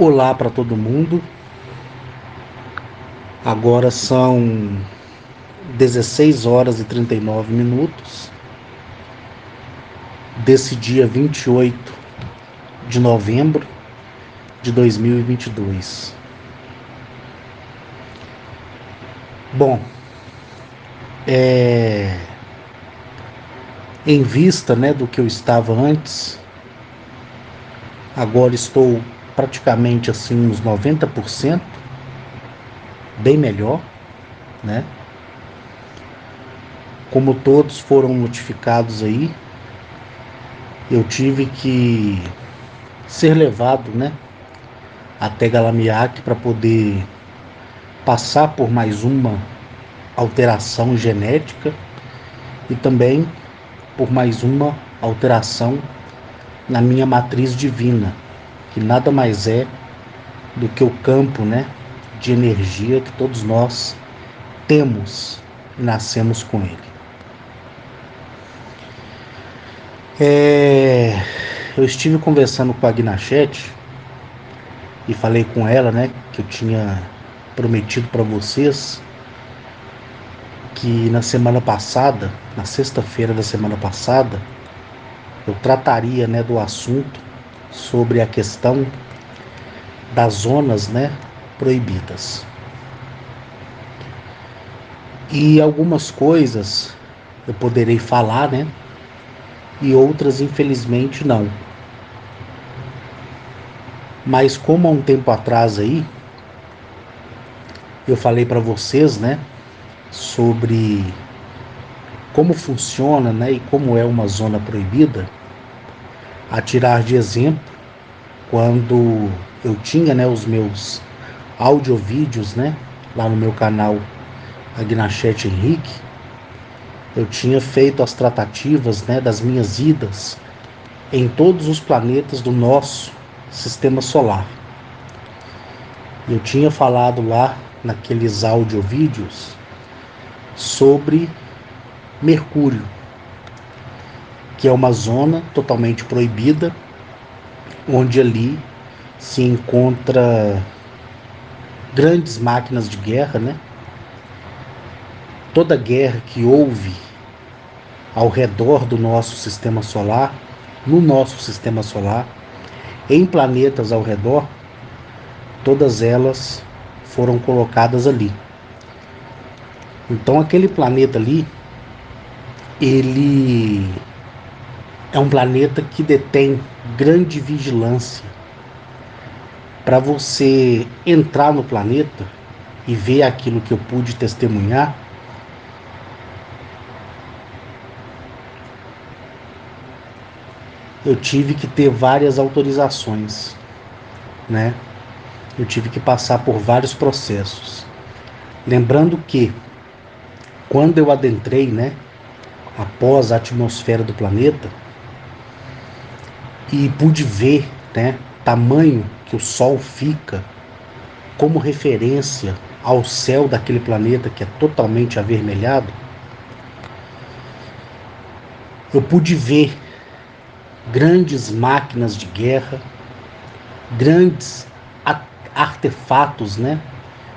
Olá para todo mundo. Agora são 16 horas e 39 minutos desse dia 28 de novembro de 2022. Bom, em vista, do que eu estava antes, agora estou praticamente assim uns 90%, bem melhor, né? Como todos foram notificados aí, eu tive que ser levado, até Galamiaque para poder passar por mais uma alteração genética e também por mais uma alteração na minha matriz divina, que nada mais é do que o campo, de energia que todos nós temos e nascemos com ele. Eu estive conversando com a Gnachete e falei com ela, que eu tinha prometido para vocês que na semana passada, na sexta-feira da semana passada, eu trataria, do assunto sobre a questão das zonas, proibidas. E algumas coisas eu poderei falar, e outras infelizmente não. Mas como há um tempo atrás aí eu falei para vocês, sobre como funciona, e como é uma zona proibida, a tirar de exemplo, quando eu tinha, os meus audiovídeos, lá no meu canal Agnachete Henrique, eu tinha feito as tratativas, das minhas idas em todos os planetas do nosso sistema solar. Eu tinha falado lá naqueles audiovídeos sobre Mercúrio, que é uma zona totalmente proibida, onde ali se encontra grandes máquinas de guerra, Toda guerra que houve ao redor do nosso sistema solar, no nosso sistema solar, em planetas ao redor, todas elas foram colocadas ali. Então aquele planeta ali, ele é um planeta que detém grande vigilância. Para você entrar no planeta e ver aquilo que eu pude testemunhar, eu tive que ter várias autorizações, Eu tive que passar por vários processos. Lembrando que, quando eu adentrei, após a atmosfera do planeta, e pude ver, tamanho que o Sol fica como referência ao céu daquele planeta que é totalmente avermelhado, eu pude ver grandes máquinas de guerra, grandes artefatos,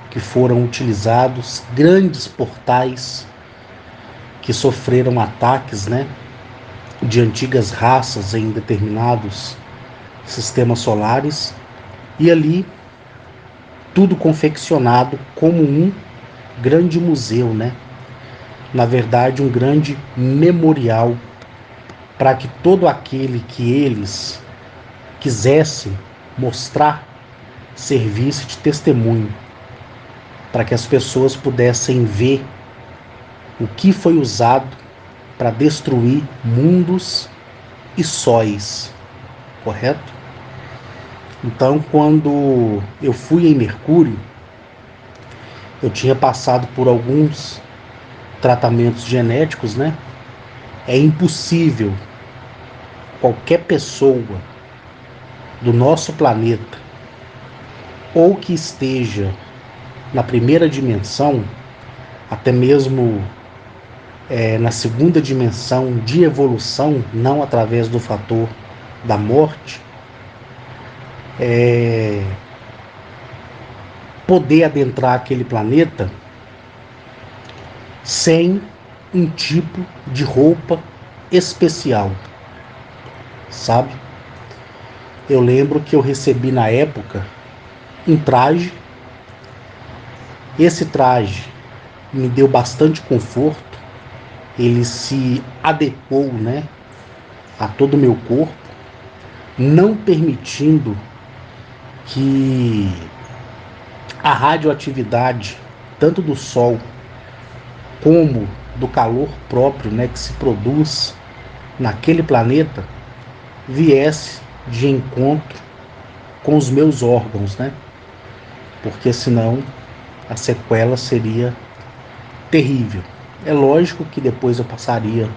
que foram utilizados, grandes portais que sofreram ataques, de antigas raças em determinados sistemas solares, e ali tudo confeccionado como um grande museu, Na verdade, um grande memorial para que todo aquele que eles quisessem mostrar servisse de testemunho, para que as pessoas pudessem ver o que foi usado para destruir mundos e sóis, correto? Então, quando eu fui em Mercúrio, eu tinha passado por alguns tratamentos genéticos, É impossível qualquer pessoa do nosso planeta, ou que esteja na primeira dimensão, até mesmo na segunda dimensão de evolução, não através do fator da morte, poder adentrar aquele planeta sem um tipo de roupa especial, sabe? Eu lembro que eu recebi na época um traje. Esse traje me deu bastante conforto, ele se adequou, né, a todo o meu corpo, não permitindo que a radioatividade, tanto do Sol como do calor próprio, né, que se produz naquele planeta, viesse de encontro com os meus órgãos, né? Porque senão a sequela seria terrível. É lógico que depois eu passaria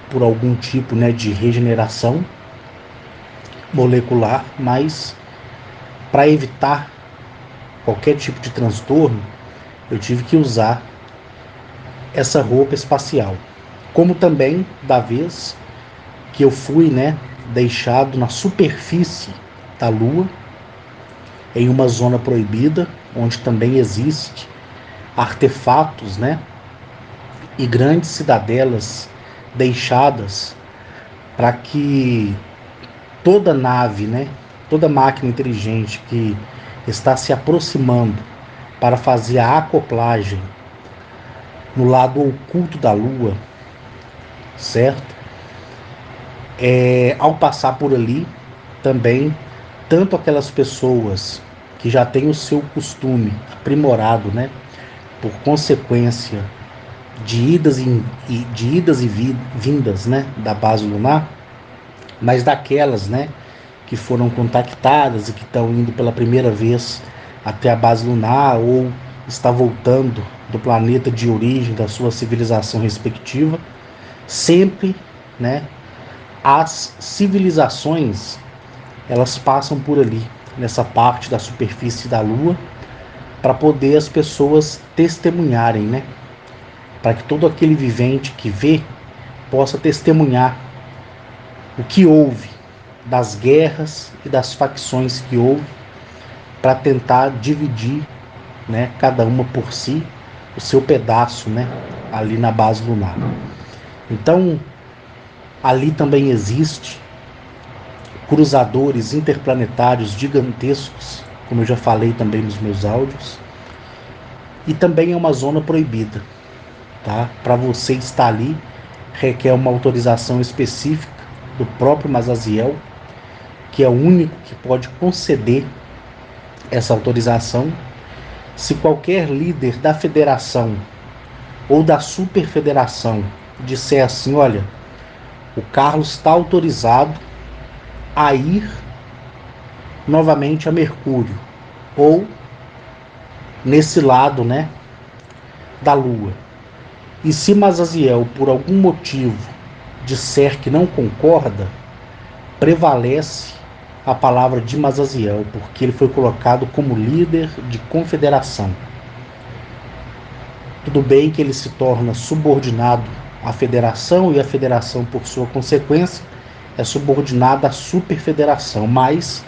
por algum tipo, né, de regeneração molecular, mas para evitar qualquer tipo de transtorno, eu tive que usar essa roupa espacial. Como também da vez que eu fui, né, deixado na superfície da Lua, em uma zona proibida, onde também existe artefatos, né, e grandes cidadelas deixadas para que toda nave, né, toda máquina inteligente que está se aproximando para fazer a acoplagem no lado oculto da Lua, certo? Ao passar por ali, também, tanto aquelas pessoas que já têm o seu costume aprimorado, né, por consequência de idas e vindas, né, da base lunar, mas daquelas, né, que foram contactadas e que estão indo pela primeira vez até a base lunar ou está voltando do planeta de origem da sua civilização respectiva, sempre, né, as civilizações elas passam por ali, nessa parte da superfície da Lua, para poder as pessoas testemunharem, né? Para que todo aquele vivente que vê possa testemunhar o que houve, das guerras e das facções que houve, para tentar dividir, né, cada uma por si, o seu pedaço, né, ali na base lunar. Então, ali também existe cruzadores interplanetários gigantescos, como eu já falei também nos meus áudios, e também é uma zona proibida, tá? Para você estar ali, requer uma autorização específica do próprio Mazaziel, que é o único que pode conceder essa autorização. Se qualquer líder da federação ou da superfederação disser assim, olha, o Carlos está autorizado a ir novamente a Mercúrio, ou nesse lado, né, da Lua. E se Mazaziel, por algum motivo, disser que não concorda, prevalece a palavra de Mazaziel, porque ele foi colocado como líder de confederação. Tudo bem que ele se torna subordinado à federação e a federação, por sua consequência, é subordinada à superfederação, mas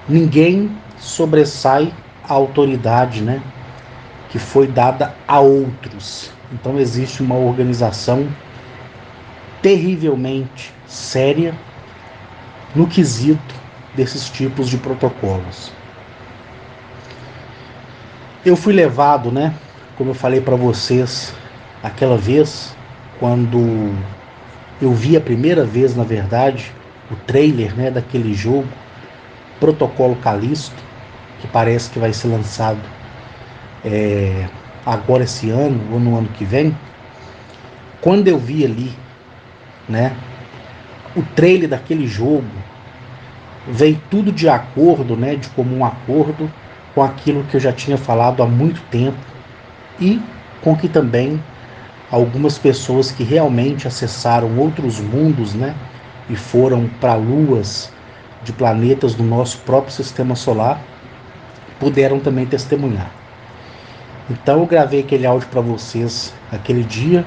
ninguém sobressai a autoridade, né, que foi dada a outros. Então existe uma organização terrivelmente séria no quesito desses tipos de protocolos. Eu fui levado, né, como eu falei para vocês aquela vez, quando eu vi a primeira vez, na verdade, o trailer, né, daquele jogo, Protocolo Calisto, que parece que vai ser lançado agora esse ano ou no ano que vem. Quando eu vi ali, né, o trailer daquele jogo, veio tudo de acordo, né, de comum acordo com aquilo que eu já tinha falado há muito tempo e com que também algumas pessoas que realmente acessaram outros mundos, né, e foram para luas de planetas do nosso próprio sistema solar, puderam também testemunhar. Então eu gravei aquele áudio para vocês aquele dia.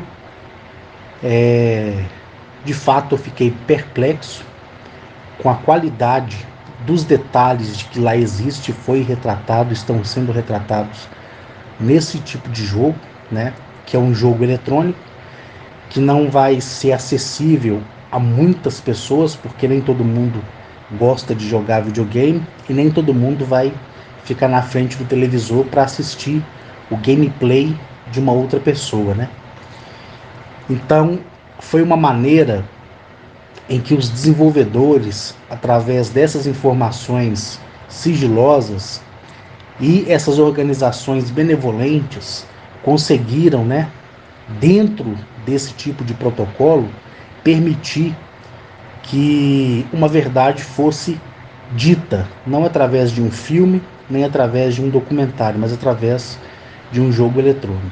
De fato eu fiquei perplexo com a qualidade dos detalhes de que lá existe, foi retratado, estão sendo retratados nesse tipo de jogo, né? Que é um jogo eletrônico, que não vai ser acessível a muitas pessoas, porque nem todo mundo gosta de jogar videogame e nem todo mundo vai ficar na frente do televisor para assistir o gameplay de uma outra pessoa, né? Então, foi uma maneira em que os desenvolvedores, através dessas informações sigilosas e essas organizações benevolentes, conseguiram, né, dentro desse tipo de protocolo, permitir que uma verdade fosse dita, não através de um filme, nem através de um documentário, mas através de um jogo eletrônico.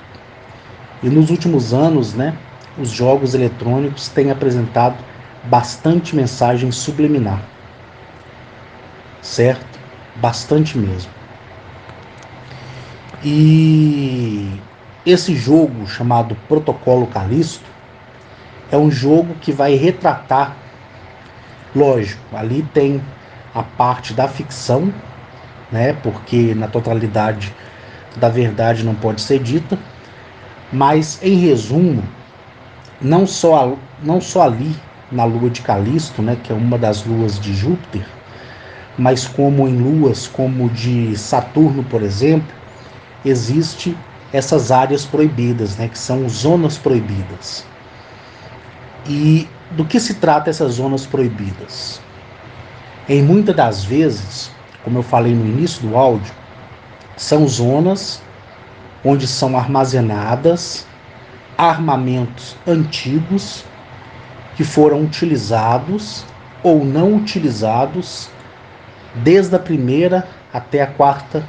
E nos últimos anos, né, os jogos eletrônicos têm apresentado bastante mensagem subliminar, certo? Bastante mesmo. E esse jogo chamado Protocolo Calisto é um jogo que vai retratar, lógico, ali tem a parte da ficção, né? Porque na totalidade da verdade não pode ser dita, mas em resumo, não só ali na lua de Calisto, né, que é uma das luas de Júpiter, mas como em luas como de Saturno, por exemplo, existe essas áreas proibidas, né, que são zonas proibidas. E do que se trata essas zonas proibidas? Em muitas das vezes, como eu falei no início do áudio, são zonas onde são armazenadas armamentos antigos que foram utilizados ou não utilizados desde a primeira até a quarta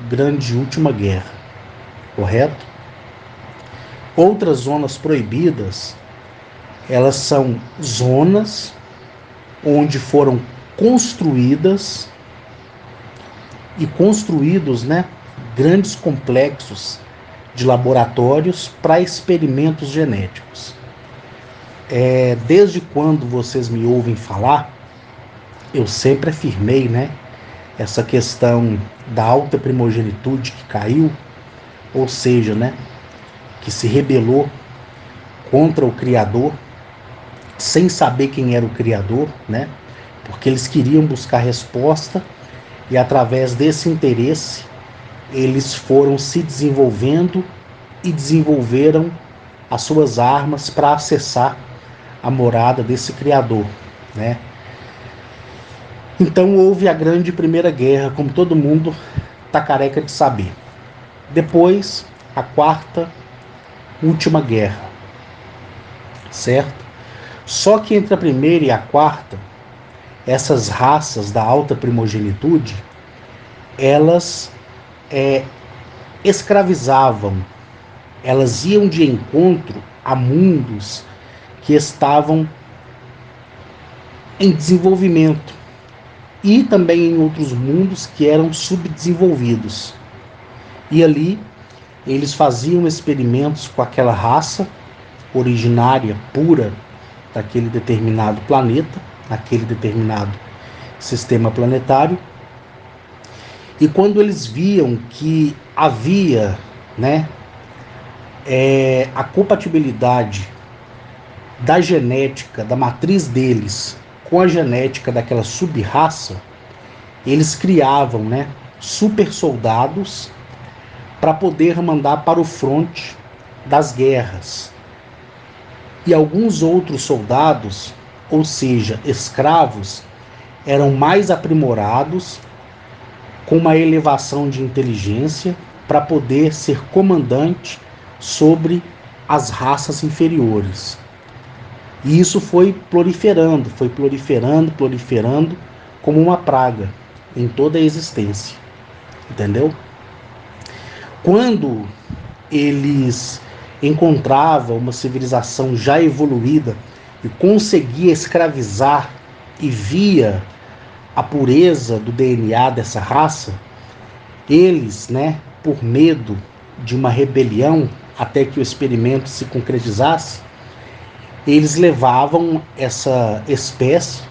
grande e última guerra, correto? Outras zonas proibidas, elas são zonas onde foram construídas e construídos, né, grandes complexos de laboratórios para experimentos genéticos. Desde quando vocês me ouvem falar, eu sempre afirmei, né, essa questão da alta primogenitude que caiu, ou seja, né, que se rebelou contra o Criador, sem saber quem era o Criador, né, porque eles queriam buscar resposta e através desse interesse eles foram se desenvolvendo e desenvolveram as suas armas para acessar a morada desse Criador, né? Então houve a grande Primeira Guerra, como todo mundo está careca de saber. Depois, a quarta, última guerra, certo? Só que entre a primeira e a quarta, essas raças da alta primogenitude, elas escravizavam, elas iam de encontro a mundos que estavam em desenvolvimento e também em outros mundos que eram subdesenvolvidos. E ali eles faziam experimentos com aquela raça originária, pura, daquele determinado planeta, naquele determinado sistema planetário. E quando eles viam que havia, né, a compatibilidade da genética, da matriz deles, com a genética daquela sub-raça, eles criavam, né, super soldados para poder mandar para o fronte das guerras. E alguns outros soldados, ou seja, escravos, eram mais aprimorados, com uma elevação de inteligência, para poder ser comandante sobre as raças inferiores. E isso foi proliferando, proliferando como uma praga em toda a existência. Entendeu? Quando eles encontravam uma civilização já evoluída e conseguia escravizar e via a pureza do DNA dessa raça, eles, né, por medo de uma rebelião até que o experimento se concretizasse, eles levavam essa espécie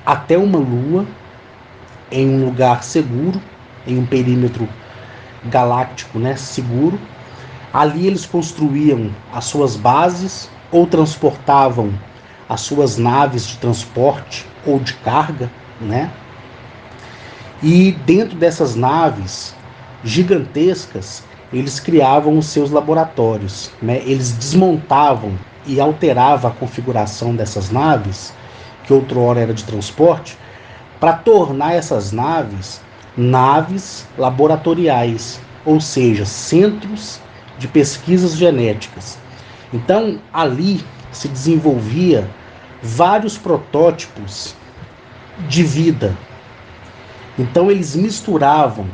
até uma lua em um lugar seguro, em um perímetro galáctico, né, seguro. Ali eles construíam as suas bases ou transportavam as suas naves de transporte ou de carga, né? E dentro dessas naves gigantescas, eles criavam os seus laboratórios, né? Eles desmontavam e alteravam a configuração dessas naves, que outrora era de transporte, para tornar essas naves laboratoriais, ou seja, centros de pesquisas genéticas. Então, ali se desenvolvia vários protótipos de vida. Então, eles misturavam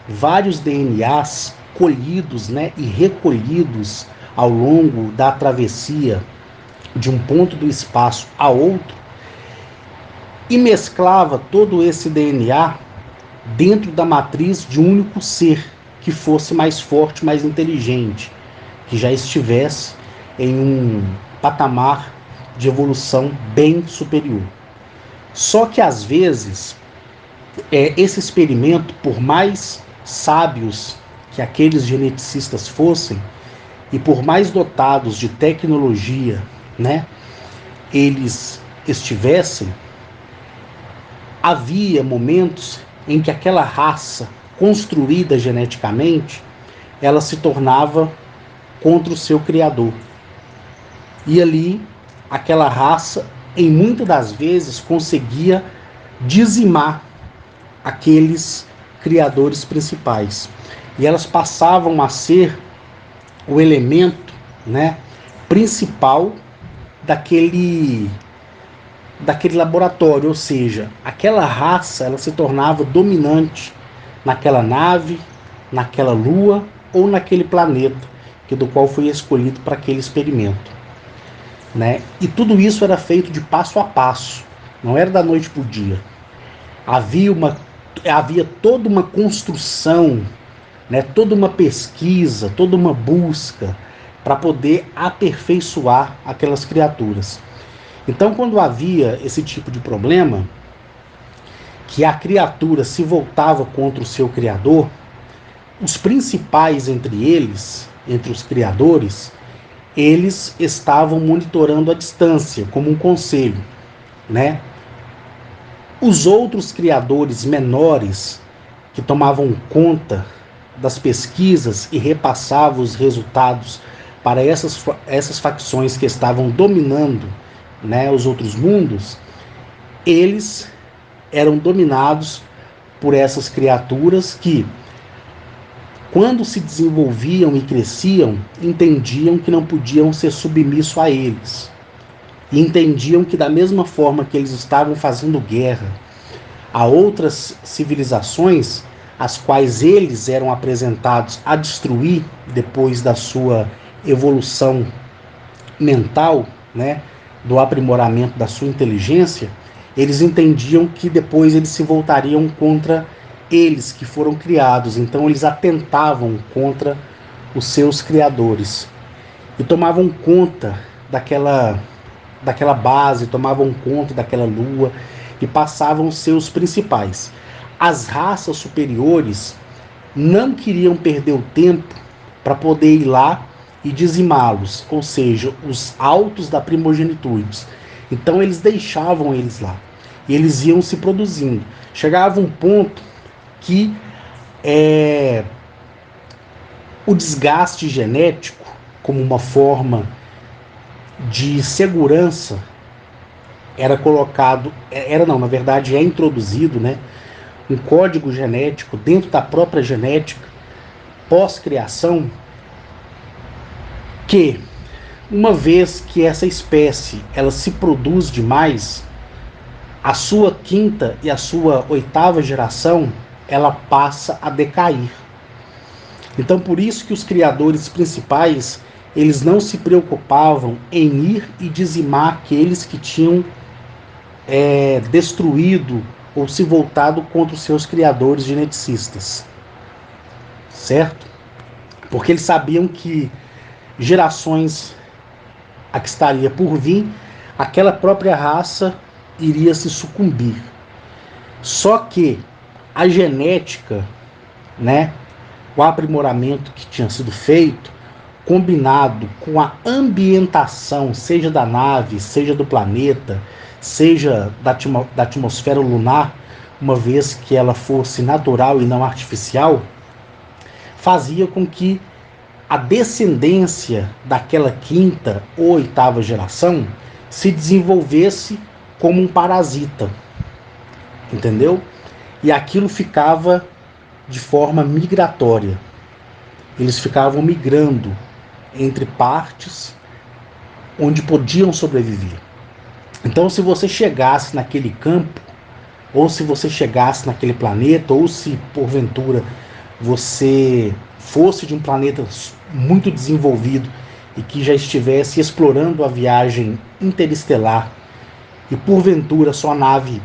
vários DNAs colhidos, né, e recolhidos ao longo da travessia de um ponto do espaço a outro, e mesclava todo esse DNA dentro da matriz de um único ser que fosse mais forte, mais inteligente, que já estivesse em um patamar de evolução bem superior. Só que às vezes esse experimento, por mais sábios que aqueles geneticistas fossem e por mais dotados de tecnologia, né, eles estivessem, havia momentos em que aquela raça construída geneticamente, ela se tornava contra o seu criador. E ali, aquela raça, em muitas das vezes, conseguia dizimar aqueles criadores principais. E elas passavam a ser o elemento, né, principal daquele laboratório, ou seja, aquela raça ela se tornava dominante naquela nave, naquela lua ou naquele planeta do qual foi escolhido para aquele experimento, né? E tudo isso era feito de passo a passo, não era da noite para o dia. Havia toda uma construção, né? Toda uma pesquisa, toda uma busca para poder aperfeiçoar aquelas criaturas. Então, quando havia esse tipo de problema, que a criatura se voltava contra o seu criador, os principais entre eles, entre os criadores, eles estavam monitorando a distância, como um conselho, né? Os outros criadores menores, que tomavam conta das pesquisas e repassavam os resultados para essas facções que estavam dominando, né, os outros mundos, eles eram dominados por essas criaturas que, quando se desenvolviam e cresciam, entendiam que não podiam ser submissos a eles. E entendiam que, da mesma forma que eles estavam fazendo guerra a outras civilizações, as quais eles eram apresentados a destruir depois da sua evolução mental, né, do aprimoramento da sua inteligência, eles entendiam que depois eles se voltariam contra eles que foram criados. Então eles atentavam contra os seus criadores e tomavam conta daquela base, tomavam conta daquela lua e passavam seus principais. As raças superiores não queriam perder o tempo para poder ir lá e dizimá-los, ou seja, os altos da primogenitude. Então eles deixavam eles lá e eles iam se produzindo. Chegava um ponto que o desgaste genético, como uma forma de segurança, era colocado, na verdade é introduzido, né, um código genético dentro da própria genética pós-criação, que uma vez que essa espécie ela se produz demais, a sua quinta e a sua oitava geração ela passa a decair. Então por isso que os criadores principais eles não se preocupavam em ir e dizimar aqueles que tinham destruído ou se voltado contra os seus criadores geneticistas, certo? Porque eles sabiam que gerações a que estaria por vir, aquela própria raça iria se sucumbir. Só que a genética, né, o aprimoramento que tinha sido feito, combinado com a ambientação, seja da nave, seja do planeta, seja da atmosfera lunar, uma vez que ela fosse natural e não artificial, fazia com que a descendência daquela quinta ou oitava geração se desenvolvesse como um parasita, entendeu? E aquilo ficava de forma migratória. Eles ficavam migrando entre partes onde podiam sobreviver. Então, se você chegasse naquele campo, ou se você chegasse naquele planeta, ou se porventura você fosse de um planeta muito desenvolvido e que já estivesse explorando a viagem interestelar e porventura sua nave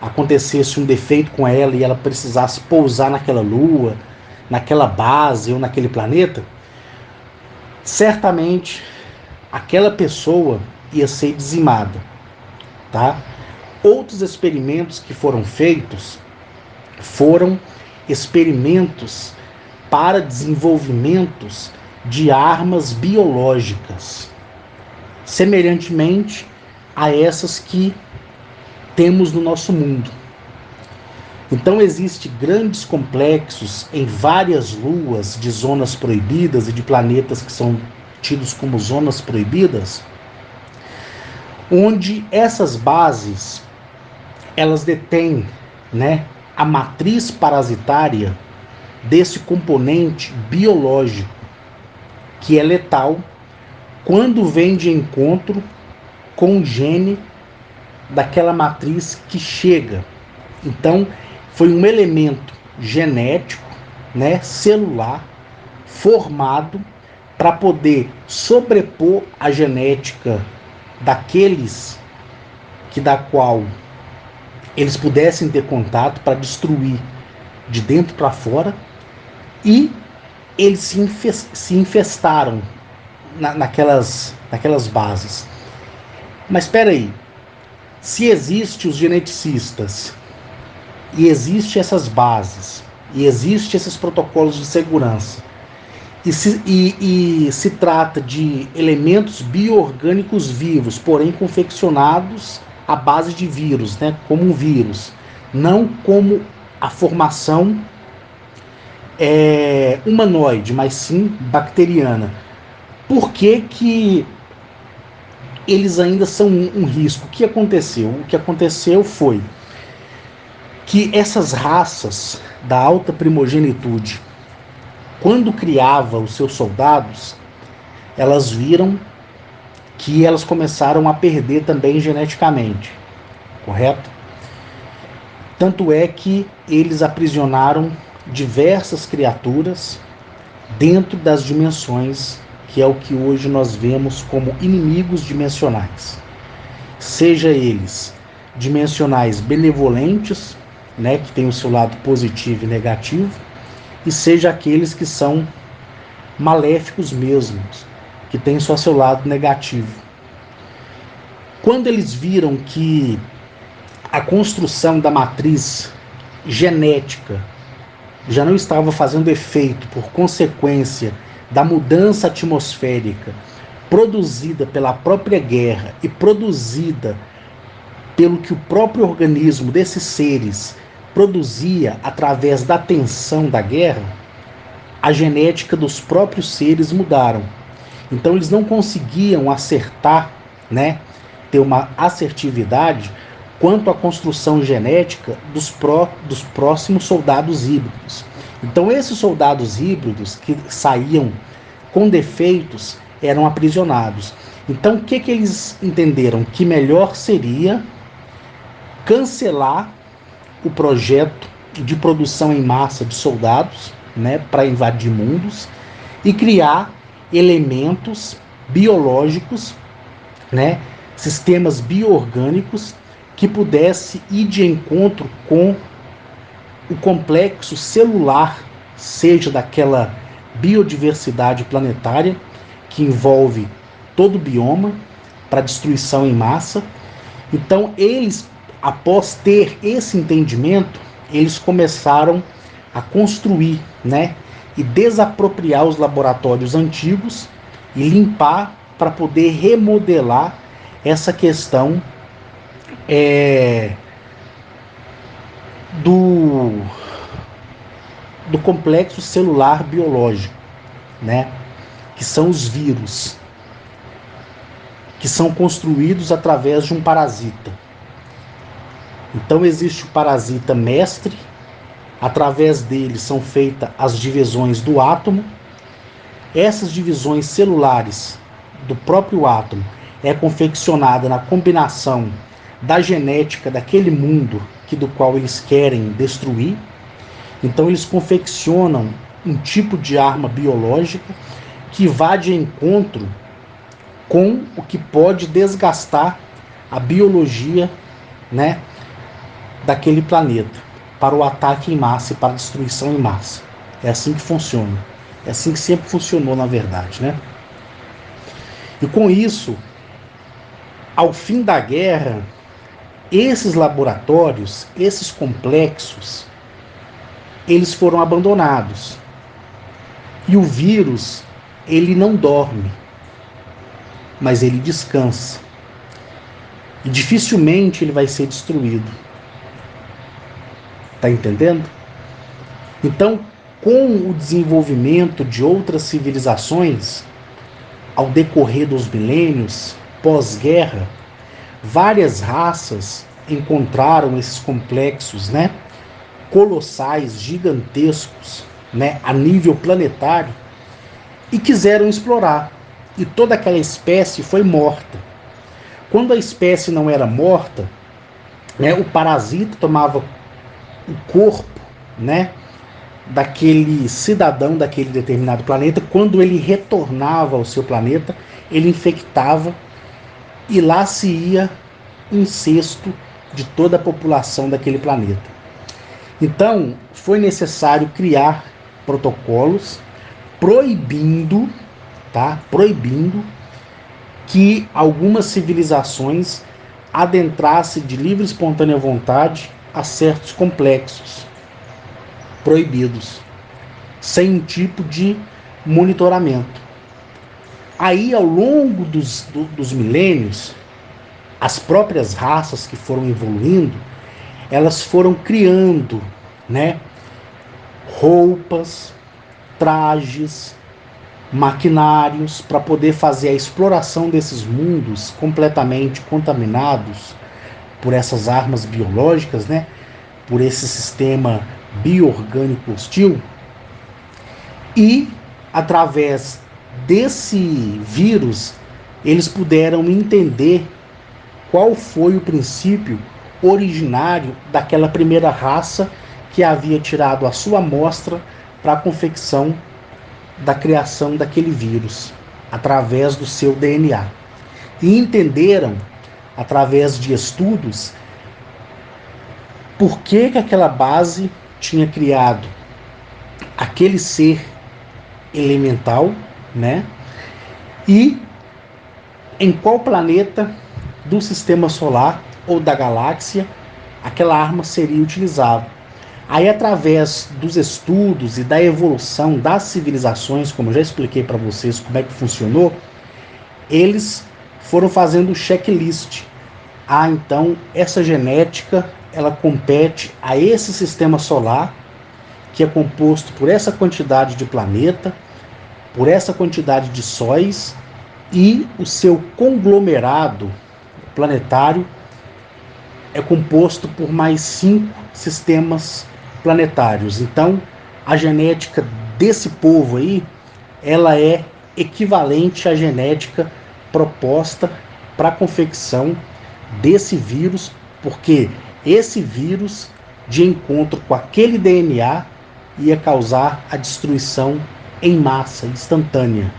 acontecesse um defeito com ela e ela precisasse pousar naquela lua, naquela base ou naquele planeta, certamente aquela pessoa ia ser dizimada, tá? Outros experimentos que foram feitos foram experimentos para desenvolvimentos de armas biológicas, semelhantemente a essas que temos no nosso mundo. Então existem grandes complexos em várias luas de zonas proibidas e de planetas que são tidos como zonas proibidas, onde essas bases elas detêm, né, a matriz parasitária desse componente biológico que é letal quando vem de encontro com o gene daquela matriz que chega. Então, foi um elemento genético, né, celular, formado para poder sobrepor a genética daqueles da qual eles pudessem ter contato para destruir de dentro para fora, e eles se infestaram naquelas bases. Mas espera aí, se existem os geneticistas e existem essas bases e existem esses protocolos de segurança e se trata de elementos bioorgânicos vivos, porém confeccionados à base de vírus, né, como um vírus, não como a formação humanoide, mas sim bacteriana. Por que eles ainda são um risco? O que aconteceu? O que aconteceu foi que essas raças da alta primogenitude, quando criava os seus soldados, elas viram que elas começaram a perder também geneticamente, correto? Tanto é que eles aprisionaram diversas criaturas dentro das dimensões, que é o que hoje nós vemos como inimigos dimensionais. Seja eles dimensionais benevolentes, né, que tem o seu lado positivo e negativo, e seja aqueles que são maléficos mesmos, que têm só seu lado negativo. Quando eles viram que a construção da matriz genética já não estava fazendo efeito por consequência da mudança atmosférica produzida pela própria guerra e produzida pelo que o próprio organismo desses seres produzia através da tensão da guerra, a genética dos próprios seres mudaram. Então eles não conseguiam acertar, né, ter uma assertividade quanto à construção genética dos próximos soldados híbridos. Então esses soldados híbridos que saíam com defeitos eram aprisionados. Então o que eles entenderam? Que melhor seria cancelar o projeto de produção em massa de soldados, né, para invadir mundos, e criar elementos biológicos, né, sistemas bioorgânicos que pudesse ir de encontro com o complexo celular, seja daquela biodiversidade planetária que envolve todo o bioma para destruição em massa. Então eles, após ter esse entendimento, eles começaram a construir, né, e desapropriar os laboratórios antigos e limpar para poder remodelar essa questão do, do complexo celular biológico, né, que são os vírus, que são construídos através de um parasita. Então existe o parasita mestre, através dele são feitas as divisões do átomo. Essas divisões celulares do próprio átomo é confeccionada na combinação da genética daquele mundo do qual eles querem destruir. Então eles confeccionam um tipo de arma biológica que vá de encontro com o que pode desgastar a biologia, né, daquele planeta, para o ataque em massa e para a destruição em massa. É assim que funciona. É assim que sempre funcionou, na verdade, né? E com isso, ao fim da guerra, esses laboratórios, esses complexos, eles foram abandonados. E o vírus, ele não dorme, mas ele descansa. E dificilmente ele vai ser destruído. Tá entendendo? Então, com o desenvolvimento de outras civilizações, ao decorrer dos milênios, pós-guerra, várias raças encontraram esses complexos, né, colossais, gigantescos, né, a nível planetário, e quiseram explorar. E toda aquela espécie foi morta. Quando a espécie não era morta, né, o parasita tomava o corpo, né, daquele cidadão daquele determinado planeta. Quando ele retornava ao seu planeta, ele infectava e lá se ia incesto de toda a população daquele planeta. Então, foi necessário criar protocolos proibindo, tá? Proibindo que algumas civilizações adentrassem de livre e espontânea vontade a certos complexos proibidos, sem um tipo de monitoramento. Aí, ao longo dos milênios, as próprias raças que foram evoluindo, elas foram criando, né, roupas, trajes, maquinários para poder fazer a exploração desses mundos completamente contaminados por essas armas biológicas, né, por esse sistema bioorgânico hostil. E através desse vírus eles puderam entender qual foi o princípio originário daquela primeira raça que havia tirado a sua amostra para a confecção da criação daquele vírus, através do seu DNA. E entenderam, através de estudos, por que aquela base tinha criado aquele ser elemental, né? E em qual planeta do sistema solar ou da galáxia aquela arma seria utilizada. Aí, através dos estudos e da evolução das civilizações, como eu já expliquei para vocês como é que funcionou, eles foram fazendo o checklist. Então, essa genética, ela compete a esse sistema solar, que é composto por essa quantidade de planeta, por essa quantidade de sóis, e o seu conglomerado planetário é composto por mais 5 sistemas planetários. Então, a genética desse povo aí, ela é equivalente à genética proposta para a confecção desse vírus, porque esse vírus, de encontro com aquele DNA, ia causar a destruição em massa, instantânea.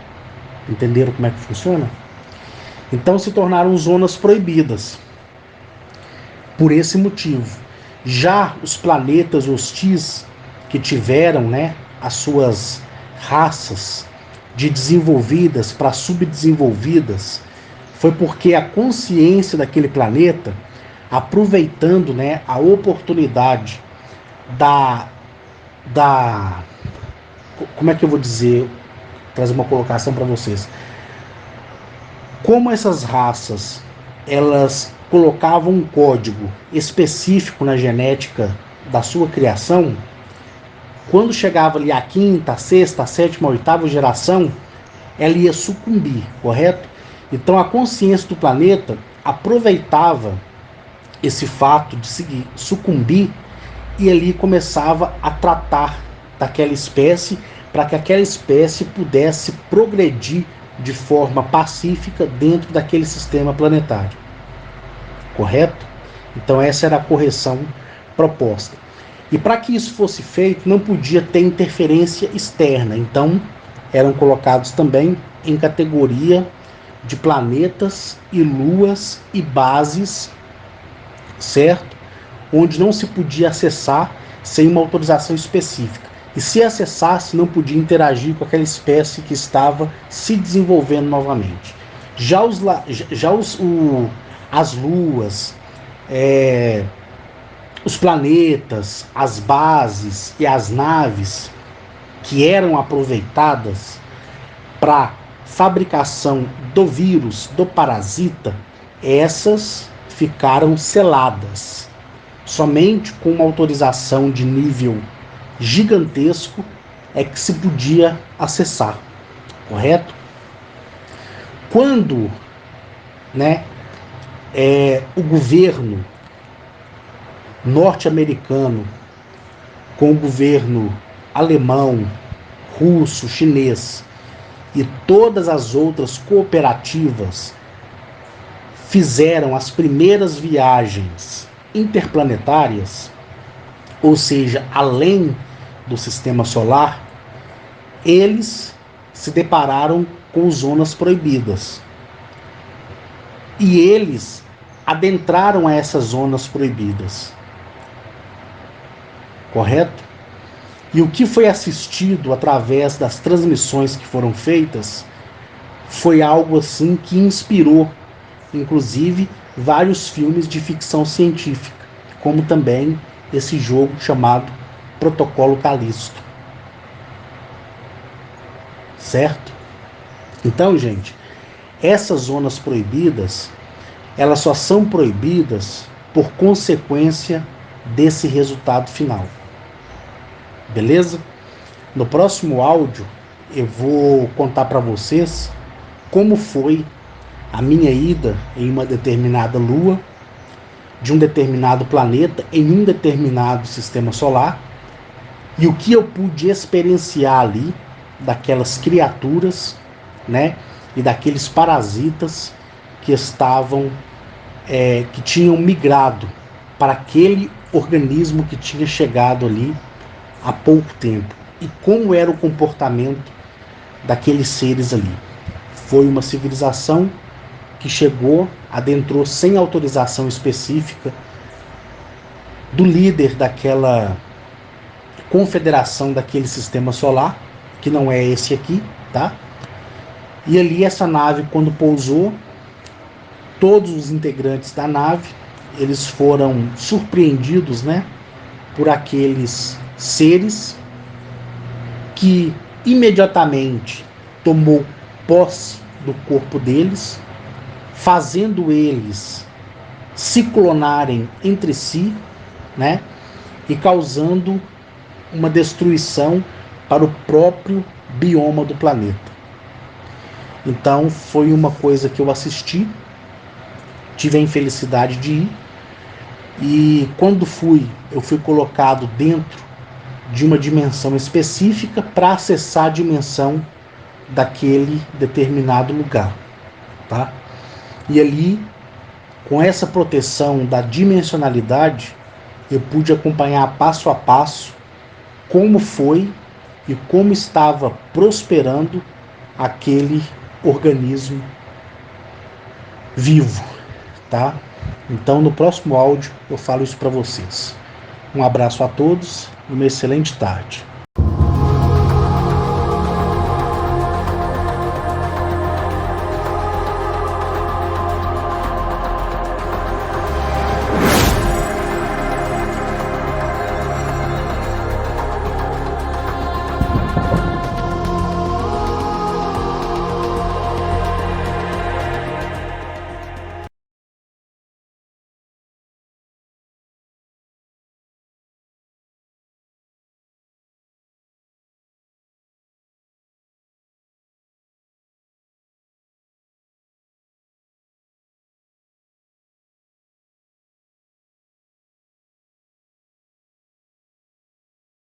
Entenderam como é que funciona? Então se tornaram zonas proibidas por esse motivo. Já os planetas hostis que tiveram, né, as suas raças de desenvolvidas para subdesenvolvidas, foi porque a consciência daquele planeta, aproveitando, né, a oportunidade da, da, como é que eu vou dizer, trazer uma colocação para vocês. Como essas raças, elas colocavam um código específico na genética da sua criação, quando chegava ali a quinta, a sexta, a sétima, a oitava geração, ela ia sucumbir, correto? Então a consciência do planeta aproveitava esse fato de seguir, sucumbir, e ali começava a tratar daquela espécie para que aquela espécie pudesse progredir de forma pacífica dentro daquele sistema planetário, correto? Então essa era a correção proposta. E para que isso fosse feito, não podia ter interferência externa. Então eram colocados também em categoria de planetas e luas e bases, certo? Onde não se podia acessar sem uma autorização específica. E se acessasse, não podia interagir com aquela espécie que estava se desenvolvendo novamente. As luas, os planetas, as bases e as naves que eram aproveitadas para fabricação do vírus, do parasita, essas ficaram seladas. Somente com uma autorização de nível gigantesco é que se podia acessar, correto? Quando, o governo norte-americano com o governo alemão, russo, chinês e todas as outras cooperativas fizeram as primeiras viagens interplanetárias, ou seja, além do sistema solar, eles se depararam com zonas proibidas. E eles adentraram a essas zonas proibidas. Correto? E o que foi assistido através das transmissões que foram feitas foi algo assim que inspirou, inclusive, vários filmes de ficção científica, como também esse jogo chamado Protocolo Calisto. Certo? Então, gente, essas zonas proibidas, elas só são proibidas por consequência desse resultado final. Beleza? No próximo áudio, eu vou contar para vocês como foi a minha ida em uma determinada lua, de um determinado planeta, em um determinado sistema solar, e o que eu pude experienciar ali daquelas criaturas, e daqueles parasitas que estavam, que tinham migrado para aquele organismo que tinha chegado ali há pouco tempo, e como era o comportamento daqueles seres ali. Foi uma civilização que chegou, adentrou sem autorização específica do líder daquela confederação daquele sistema solar, que não é esse aqui, tá? E ali essa nave, quando pousou, todos os integrantes da nave, eles foram surpreendidos, por aqueles seres que imediatamente tomou posse do corpo deles, fazendo eles se clonarem entre si, e causando uma destruição para o próprio bioma do planeta. Então foi uma coisa que eu assisti, tive a infelicidade de ir, e quando eu fui colocado dentro de uma dimensão específica para acessar a dimensão daquele determinado lugar, tá? E ali, com essa proteção da dimensionalidade, eu pude acompanhar passo a passo como foi e como estava prosperando aquele organismo vivo, tá? Então, no próximo áudio eu falo isso para vocês. Um abraço a todos e uma excelente tarde.